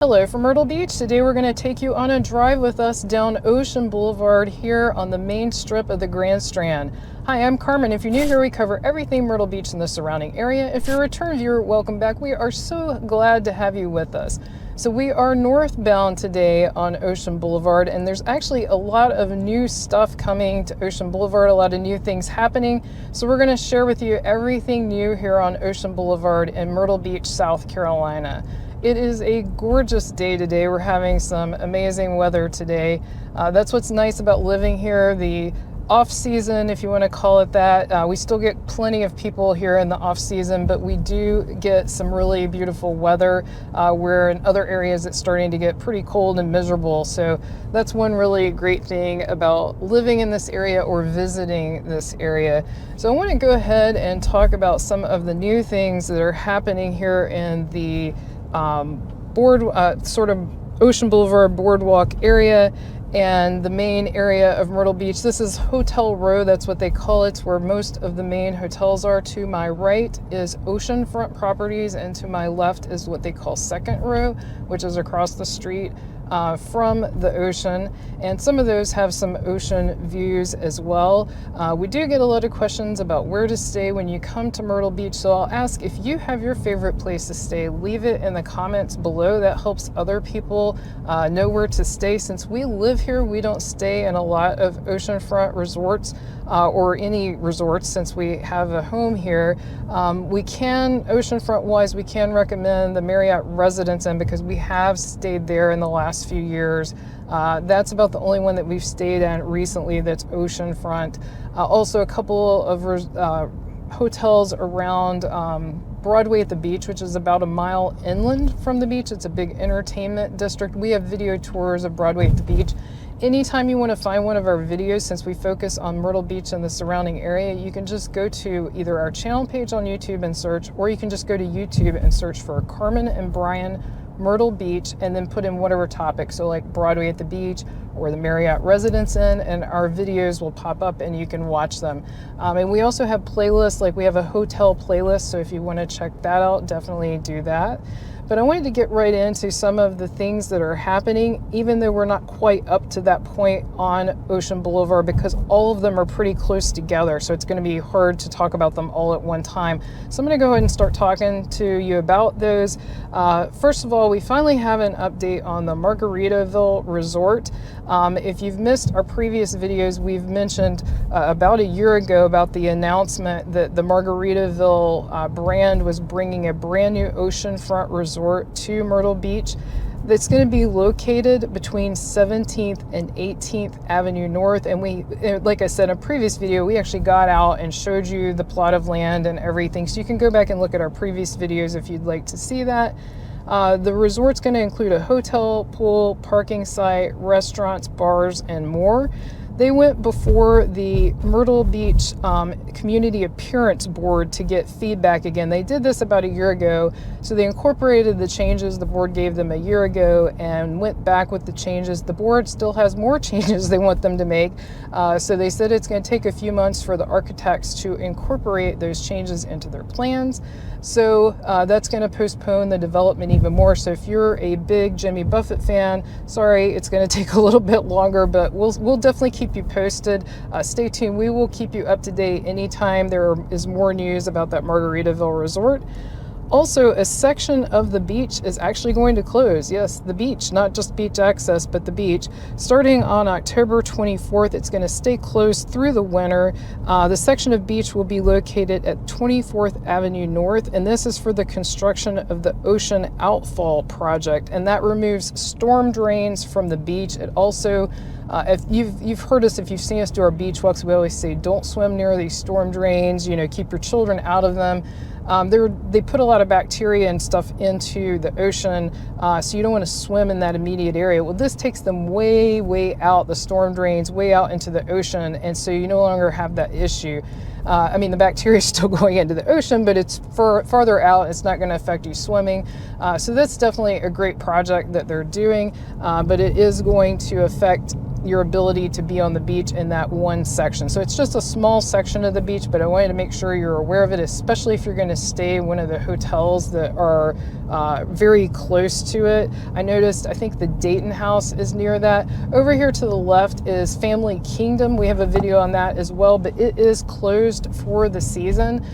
Hello from Myrtle Beach. Today we're going to take you on a drive with us down Ocean Boulevard here on the main strip of the Grand Strand. Hi, I'm Carmen. If you're new here, we cover everything Myrtle Beach and the surrounding area. If you're a return viewer, welcome back. We are so glad to have you with us. So we are northbound today on Ocean Boulevard, and there's actually a lot of new stuff coming to Ocean Boulevard, a lot of new things happening. So we're going to share with you everything new here on Ocean Boulevard in Myrtle Beach, South Carolina. It is a gorgeous day today. We're having some amazing weather today. That's what's nice about living here. The off season, if you want to call it that, we still get plenty of people here in the off season, but we do get some really beautiful weather where in other areas it's starting to get pretty cold and miserable. So that's one really great thing about living in this area or visiting this area. So I want to go ahead and talk about some of the new things that are happening here in the sort of Ocean Boulevard Boardwalk area and the main area of Myrtle Beach. This is Hotel Row, that's what they call it. It's where most of the main hotels are. To my right is oceanfront properties, and to my left is what they call Second Row, which is across the street from the ocean, and some of those have some ocean views as well. We do get a lot of questions about where to stay when you come to Myrtle Beach, so I'll ask if you have your favorite place to stay, leave it in the comments below. That helps other people know where to stay. Since we live here, we don't stay in a lot of oceanfront resorts or any resorts. Since we have a home here, we can, oceanfront wise, we can recommend the Marriott Residence Inn because we have stayed there in the last few years. That's about the only one that we've stayed at recently that's oceanfront. Also a couple of hotels around Broadway at the beach, which is about a mile inland from the beach. It's a big entertainment district. We have video tours of Broadway at the beach. Anytime you want to find one of our videos, since we focus on Myrtle Beach and the surrounding area, you can just go to either our channel page on YouTube and search, or you can just go to YouTube and search for Carmen and Brian Myrtle Beach and then put in whatever topic. So like Broadway at the beach or the Marriott Residence Inn, and our videos will pop up and you can watch them. And we also have playlists, like we have a hotel playlist. So if you want to check that out, definitely do that. But I wanted to get right into some of the things that are happening, even though we're not quite up to that point on Ocean Boulevard, because all of them are pretty close together. So it's going to be hard to talk about them all at one time. So I'm going to go ahead and start talking to you about those. First of all, we finally have an update on the Margaritaville Resort. If you've missed our previous videos, we've mentioned about a year ago about the announcement that the Margaritaville brand was bringing a brand new oceanfront resort to Myrtle Beach that's going to be located between 17th and 18th Avenue North. And we, like I said in a previous video, we actually got out and showed you the plot of land and everything. So you can go back and look at our previous videos if you'd like to see that. The resort's going to include a hotel, pool, parking site, restaurants, bars, and more. They went before the Myrtle Beach Community Appearance Board to get feedback again. They did this about a year ago, so they incorporated the changes the board gave them a year ago and went back with the changes. The board still has more changes they want them to make, so they said it's going to take a few months for the architects to incorporate those changes into their plans. So that's going to postpone the development even more. So if you're a big Jimmy Buffett fan, sorry, it's going to take a little bit longer, but we'll definitely keep you posted. Stay tuned. We will keep you up to date anytime there is more news about that Margaritaville resort. Also, a section of the beach is actually going to close. Yes, the beach, not just beach access, but the beach. Starting on October 24th, it's going to stay closed through the winter. The section of beach will be located at 24th Avenue North, and this is for the construction of the Ocean Outfall project, and that removes storm drains from the beach. It also if you've heard us, if you've seen us do our beach walks, we always say don't swim near these storm drains, you know, keep your children out of them. They put a lot of bacteria and stuff into the ocean, so you don't want to swim in that immediate area. Well, this takes them way, way out, the storm drains, way out into the ocean, and so you no longer have that issue. I mean, the bacteria is still going into the ocean, but it's farther out. It's not going to affect you swimming. So that's definitely a great project that they're doing, but it is going to affect your ability to be on the beach in that one section. So it's just a small section of the beach, but I wanted to make sure you're aware of it, especially if you're going to stay in one of the hotels that are very close to it. I noticed, I think the Dayton House is near that. Over here to the left is Family Kingdom. We have a video on that as well, but it is closed for the season.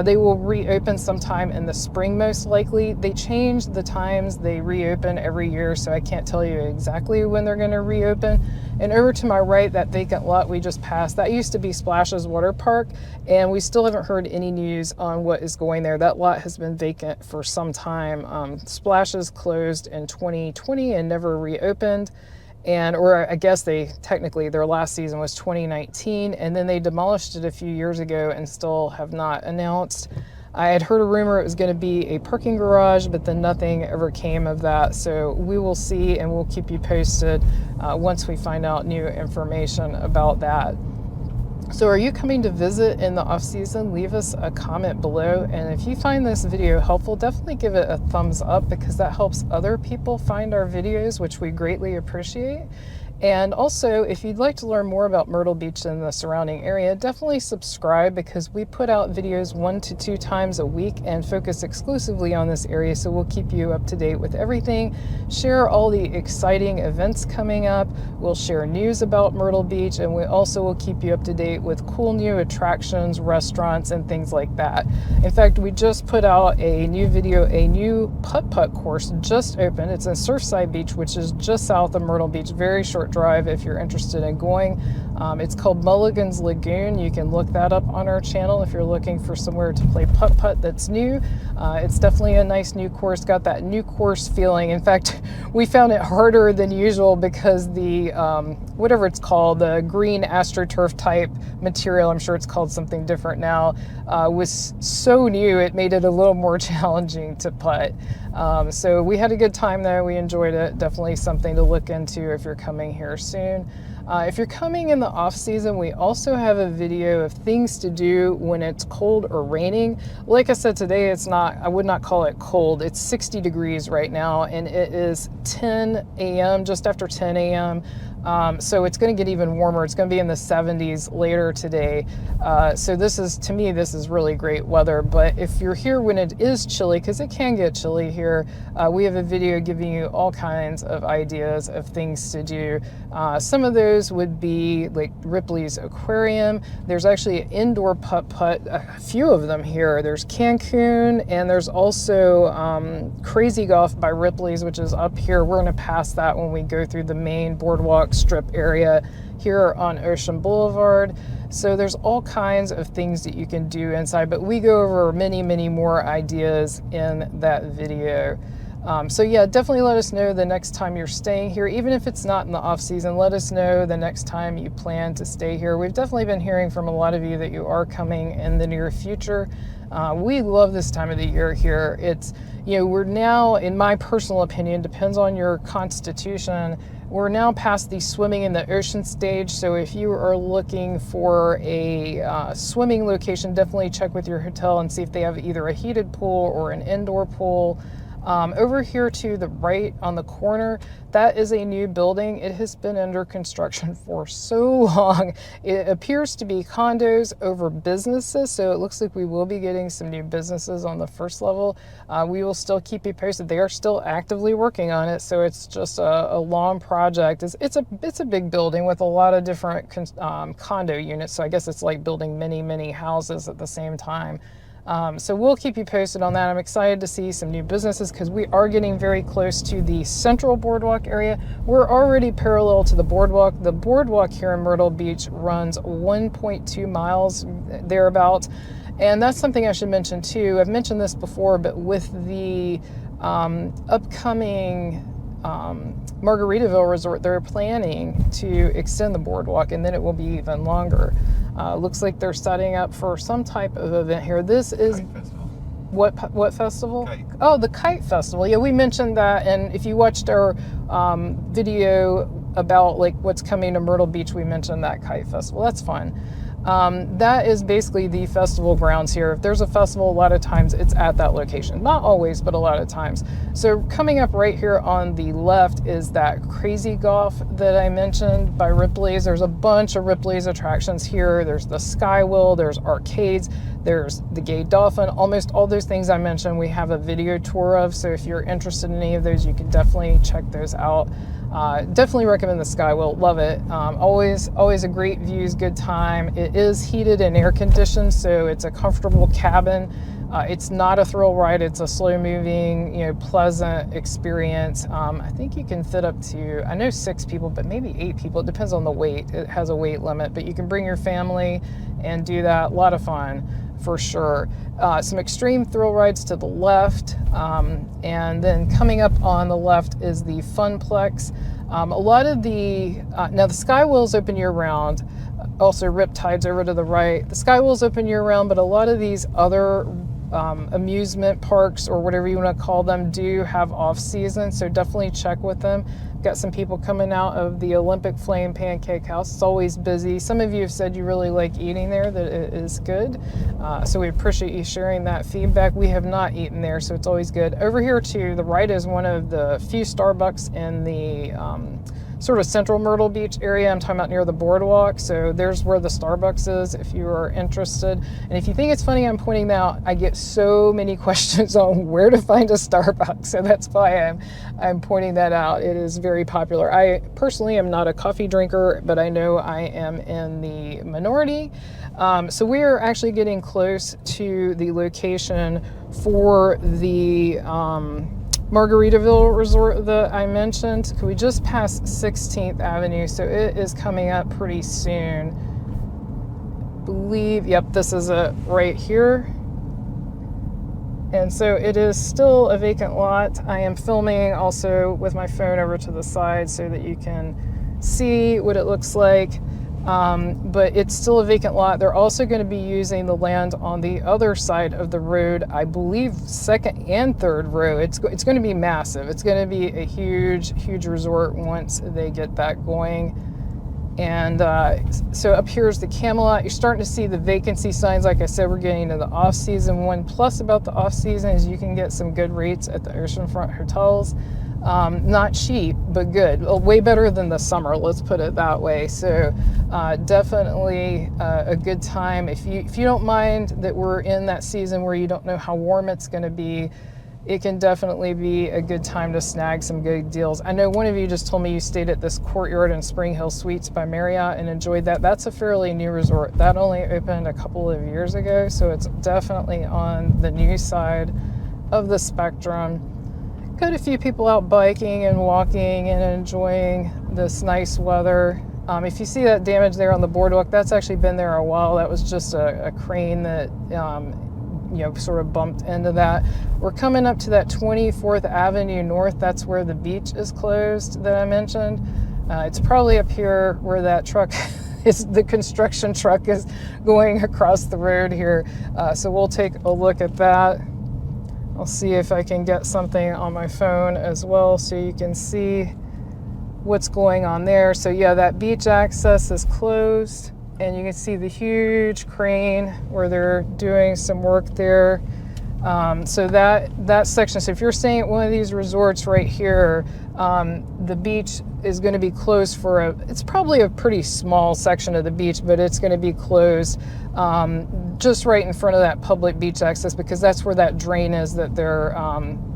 They will reopen sometime in the spring, most likely. They change the times they reopen every year, so I can't tell you exactly when they're going to reopen. And over to my right, that vacant lot we just passed, that used to be Splash's Water Park, and we still haven't heard any news on what is going there. That lot has been vacant for some time. Splash's closed in 2020 and never reopened. Or I guess technically their last season was 2019, and then they demolished it a few years ago and still have not announced. I had heard a rumor it was going to be a parking garage, but then nothing ever came of that. So we will see, and we'll keep you posted once we find out new information about that. So are you coming to visit in the off season? Leave us a comment below. And if you find this video helpful, definitely give it a thumbs up, because that helps other people find our videos, which we greatly appreciate. And also, if you'd like to learn more about Myrtle Beach and the surrounding area, definitely subscribe, because we put out videos 1 to 2 times a week and focus exclusively on this area, so we'll keep you up to date with everything. Share all the exciting events coming up. We'll share news about Myrtle Beach, and we also will keep you up to date with cool new attractions, restaurants, and things like that. In fact, we just put out a new video, a new putt-putt course just opened. It's in Surfside Beach, which is just south of Myrtle Beach, very short drive if you're interested in going. It's called Mulligan's Lagoon. You can look that up on our channel if you're looking for somewhere to play putt-putt that's new. It's definitely a nice new course, got that new course feeling. In fact, we found it harder than usual because the, whatever it's called, the green AstroTurf type material, I'm sure it's called something different now, was so new it made it a little more challenging to putt. So we had a good time though, we enjoyed it. Definitely something to look into if you're coming here soon. If you're coming in the off season, we also have a video of things to do when it's cold or raining. Like I said, today it's not, I would not call it cold. It's 60 degrees right now, and it is 10 a.m., just after 10 a.m. So it's going to get even warmer. It's going to be in the 70s later today. So this is, to me, this is really great weather. But if you're here when it is chilly, because it can get chilly here, we have a video giving you all kinds of ideas of things to do. Some of those would be like Ripley's Aquarium. There's actually an indoor putt-putt, a few of them here. There's Cancun, and there's also Crazy Golf by Ripley's, which is up here. We're going to pass that when we go through the main Boardwalk strip area here on Ocean Boulevard. So there's all kinds of things that you can do inside, but we go over many, many more ideas in that video. So yeah, definitely let us know the next time you're staying here. Even if it's not in the off season, let us know the next time you plan to stay here. We've definitely been hearing from a lot of you that you are coming in the near future. We love this time of the year here. It's, you know, we're now, in my personal opinion, depends on your constitution, we're now past the swimming in the ocean stage. So if you are looking for a swimming location, definitely check with your hotel and see if they have either a heated pool or an indoor pool. Over here to the right on the corner, that is a new building. It has been under construction for so long. It appears to be condos over businesses, so it looks like we will be getting some new businesses on the first level. We will still keep you posted. They are still actively working on it, so it's just a long project. It's a big building with a lot of different condo units, so I guess it's like building many houses at the same time. So we'll keep you posted on that. I'm excited to see some new businesses because we are getting very close to the central boardwalk area. We're already parallel to the boardwalk. The boardwalk here in Myrtle Beach runs 1.2 miles thereabouts. And that's something I should mention too. I've mentioned this before, but with the upcoming Margaritaville resort, they're planning to extend the boardwalk, and then it will be even longer. Looks like they're setting up for some type of event here. This is what festival? Kite. Oh, the Kite Festival. Yeah, we mentioned that, and if you watched our video about like what's coming to Myrtle Beach, we mentioned that Kite Festival. That's fun. That is basically the festival grounds here. If there's a festival, a lot of times it's at that location. Not always, but a lot of times. So coming up right here on the left is that Crazy Golf that I mentioned by Ripley's. There's a bunch of Ripley's attractions here. There's the Skywheel, there's arcades, there's the Gay Dolphin. Almost all those things I mentioned we have a video tour of, so if you're interested in any of those, you can definitely check those out. Definitely recommend the Skywheel. Love it. Always a great views, good time. It is heated and air conditioned, so it's a comfortable cabin. It's not a thrill ride. It's a slow moving, pleasant experience. I think you can fit up to, I know 6 people, but maybe 8 people. It depends on the weight. It has a weight limit, but you can bring your family and do that. A lot of fun for sure. Some extreme thrill rides to the left, and then coming up on the left is the Funplex. A lot of the now the Skywheel's open year round. Also Riptide's over to the right. The Skywheel's open year round, but a lot of these other amusement parks, or whatever you want to call them, do have off season, so definitely check with them. Got some people coming out of the Olympic Flame Pancake House. It's always busy. Some of you have said you really like eating there, that it is good. So we appreciate you sharing that feedback. We have not eaten there, so it's always good. Over here to the right is one of the few Starbucks in the sort of central Myrtle Beach area. I'm talking about near the Boardwalk. So there's where the Starbucks is if you are interested. And if you think it's funny I'm pointing out, I get so many questions on where to find a Starbucks. So that's why I'm pointing that out. It is very popular. I personally am not a coffee drinker, but I know I am in the minority. So we are actually getting close to the location for the Margaritaville resort that I mentioned. We just passed 16th Avenue, so it is coming up pretty soon. Yep, this is it right here. And so it is still a vacant lot. I am filming also with my phone over to the side so that you can see what it looks like. But it's still a vacant lot. They're also going to be using the land on the other side of the road, I believe second and third row. It's going to be massive. It's going to be a huge resort once they get that going. And so up here is the Camelot. You're starting to see the vacancy signs. Like I said, we're getting into the off-season. One plus about the off-season is you can get some good rates at the oceanfront hotels. Not cheap, but good. Way better than the summer, let's put it that way. So definitely a good time. If you don't mind that we're in that season where you don't know how warm it's going to be, it can definitely be a good time to snag some good deals. I know one of you just told me you stayed at this Courtyard in Spring Hill Suites by Marriott and enjoyed that. That's a fairly new resort. That only opened a couple of years ago, so it's definitely on the new side of the spectrum. Got a few people out biking and walking and enjoying this nice weather. If you see that damage there on the boardwalk, that's actually been there a while. That was just a crane that sort of bumped into that. We're coming up to that 24th Avenue North. That's where the beach is closed that I mentioned. It's probably up here where that truck is, the construction truck is going across the road here. So we'll take a look at that. I'll see if I can get something on my phone as well so you can see what's going on there. So yeah, that beach access is closed, and you can see the huge crane where they're doing some work there. So that section, so if you're staying at one of these resorts right here, the beach is going to be closed for it's probably a pretty small section of the beach, but it's going to be closed just right in front of that public beach access, because that's where that drain is that they're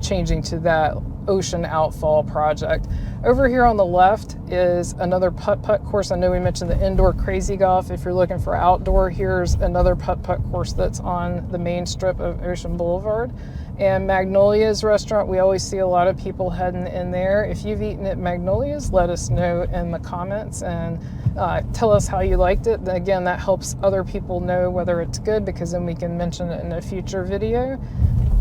changing to that ocean outfall project. Over here on the left is another putt-putt course. I know we mentioned the indoor Crazy Golf. If you're looking for outdoor, here's another putt-putt course that's on the main strip of Ocean Boulevard. And Magnolia's restaurant, we always see a lot of people heading in there. If you've eaten at Magnolia's, let us know in the comments and tell us how you liked it. Again, that helps other people know whether it's good, because then we can mention it in a future video.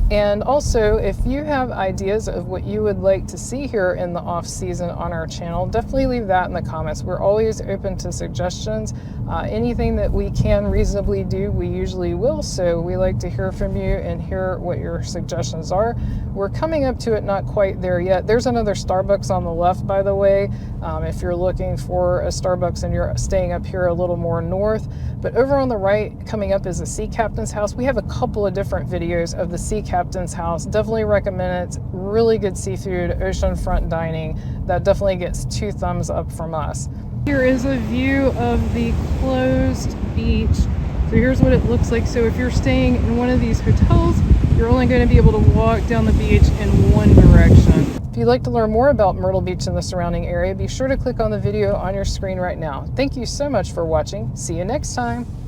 And also, if you have ideas of what you would like to see here in the off season on our channel, definitely leave that in the comments. We're always open to suggestions. Anything that we can reasonably do, we usually will. So we like to hear from you and hear what your suggestions are. We're coming up to it, not quite there yet. There's another Starbucks on the left, by the way, if you're looking for a Starbucks and you're staying up here a little more north. But over on the right, coming up, is the Sea Captain's House. We have a couple of different videos of the Sea Captain's House. Definitely recommend it. It's really good seafood, oceanfront dining. That definitely gets 2 thumbs up from us. Here is a view of the closed beach. So here's what it looks like. So if you're staying in one of these hotels, you're only going to be able to walk down the beach in one direction. If you'd like to learn more about Myrtle Beach and the surrounding area, be sure to click on the video on your screen right now. Thank you so much for watching. See you next time.